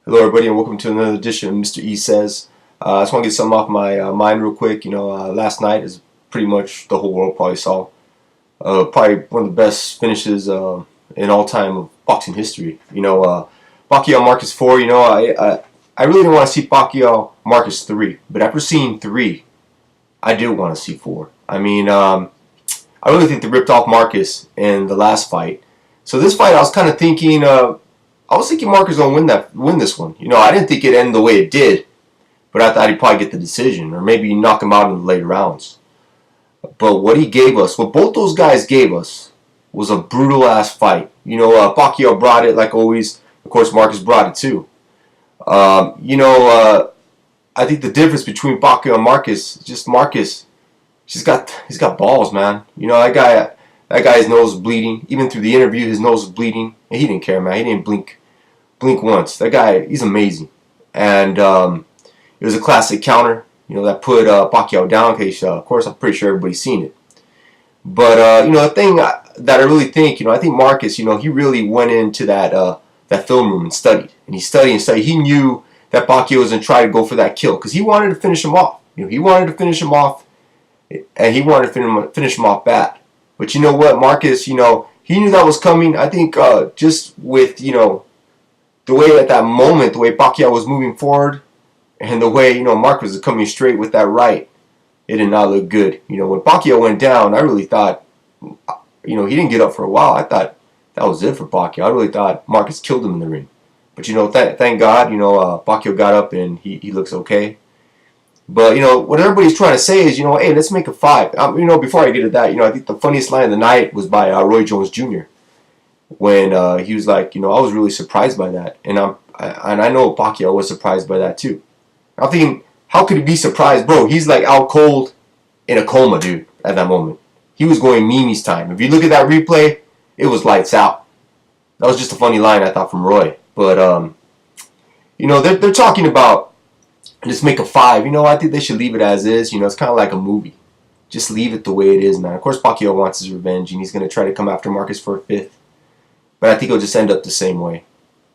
Hello, everybody, and welcome to another edition of Mr. E Says. I just want to get something off my mind real quick. Last night, as pretty much the whole world probably saw, probably one of the best finishes in all time of boxing history. Pacquiao Marquez 4. I really didn't want to see Pacquiao Marquez 3, but after seeing 3, I do want to see 4. I really think they ripped off Marquez in the last fight. So this fight, I was kind of thinking. I was thinking Marquez was going to win this one. I didn't think it'd end the way it did, but I thought he'd probably get the decision or maybe knock him out in the later rounds. But what he gave us, what both those guys gave us, was a brutal-ass fight. Pacquiao brought it like always. Of course, Marquez brought it too. I think the difference between Pacquiao and Marquez is just Marquez. He's got balls, man. That guy's nose was bleeding. Even through the interview, his nose was bleeding, and he didn't care, man. He didn't blink once. That guy, he's amazing. And it was a classic counter, that put Pacquiao down. Of course, I'm pretty sure everybody's seen it. But the thing that I really think, I think Marquez, he really went into that film room and studied, and he studied and studied. He knew that Pacquiao was going to try to go for that kill because he wanted to finish him off. He wanted to finish him off, and he wanted to finish him off bad. But you know what, Marquez, he knew that was coming. I think just with, the way at that moment, the way Pacquiao was moving forward, and the way, Marquez was coming straight with that right, it did not look good. When Pacquiao went down, I really thought, he didn't get up for a while. I thought that was it for Pacquiao. I really thought Marquez killed him in the ring. But, thank God, Pacquiao got up and he looks okay. But, what everybody's trying to say is, hey, let's make a 5. Before I get to that, I think the funniest line of the night was by Roy Jones Jr. when he was like, I was really surprised by that. And I know Pacquiao was surprised by that too. I'm thinking, how could he be surprised? Bro, he's like out cold in a coma, dude, at that moment. He was going Mimi's time. If you look at that replay, it was lights out. That was just a funny line, I thought, from Roy. But, they're talking about just make a 5. I think they should leave it as is. It's kind of like a movie. Just leave it the way it is, man. Of course, Pacquiao wants his revenge, and he's going to try to come after Marquez for a 5th. But I think it'll just end up the same way.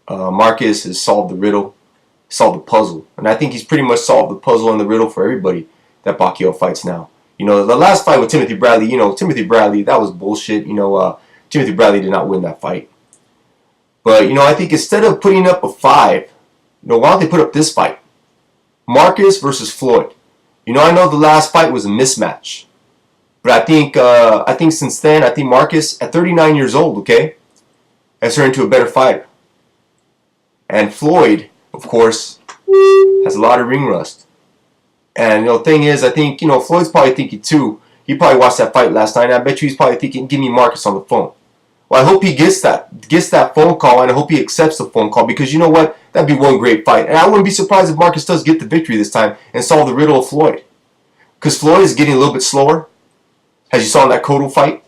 Marquez has solved the riddle, solved the puzzle. And I think he's pretty much solved the puzzle and the riddle for everybody that Pacquiao fights now. The last fight with Timothy Bradley, Timothy Bradley, that was bullshit. Timothy Bradley did not win that fight. But, I think instead of putting up a 5, why don't they put up this fight? Marquez versus Floyd. I know the last fight was a mismatch. But I think since then, I think Marquez, at 39 years old, okay, has turned into a better fighter. And Floyd, of course, has a lot of ring rust. And, the thing is, I think, Floyd's probably thinking, too, he probably watched that fight last night, and I bet you he's probably thinking, give me Marquez on the phone. Well, I hope he gets that phone call, and I hope he accepts the phone call, because you know what? That'd be one great fight. And I wouldn't be surprised if Marquez does get the victory this time and solve the riddle of Floyd. Because Floyd is getting a little bit slower, as you saw in that Cotto fight.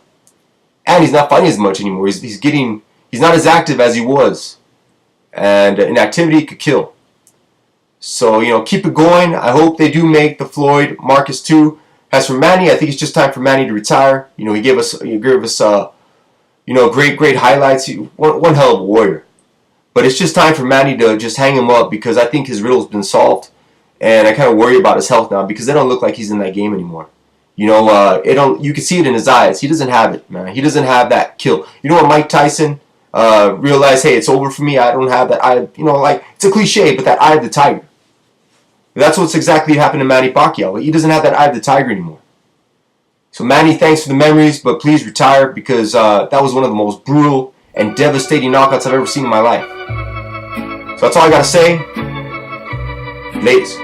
And he's not fighting as much anymore. He's not as active as he was. And inactivity could kill. So, keep it going. I hope they do make the Floyd Marquez 2. As for Manny, I think it's just time for Manny to retire. He gave us great highlights. One hell of a warrior. But it's just time for Manny to just hang him up because I think his riddle's been solved. And I kind of worry about his health now because they don't look like he's in that game anymore. You can see it in his eyes. He doesn't have it, man. He doesn't have that kill. When Mike Tyson realized, hey, it's over for me. I don't have that eye. It's a cliche, but that eye of the tiger. That's what's exactly happened to Manny Pacquiao. He doesn't have that eye of the tiger anymore. So Manny, thanks for the memories, but please retire because that was one of the most brutal and devastating knockouts I've ever seen in my life. So that's all I got to say. Ladies.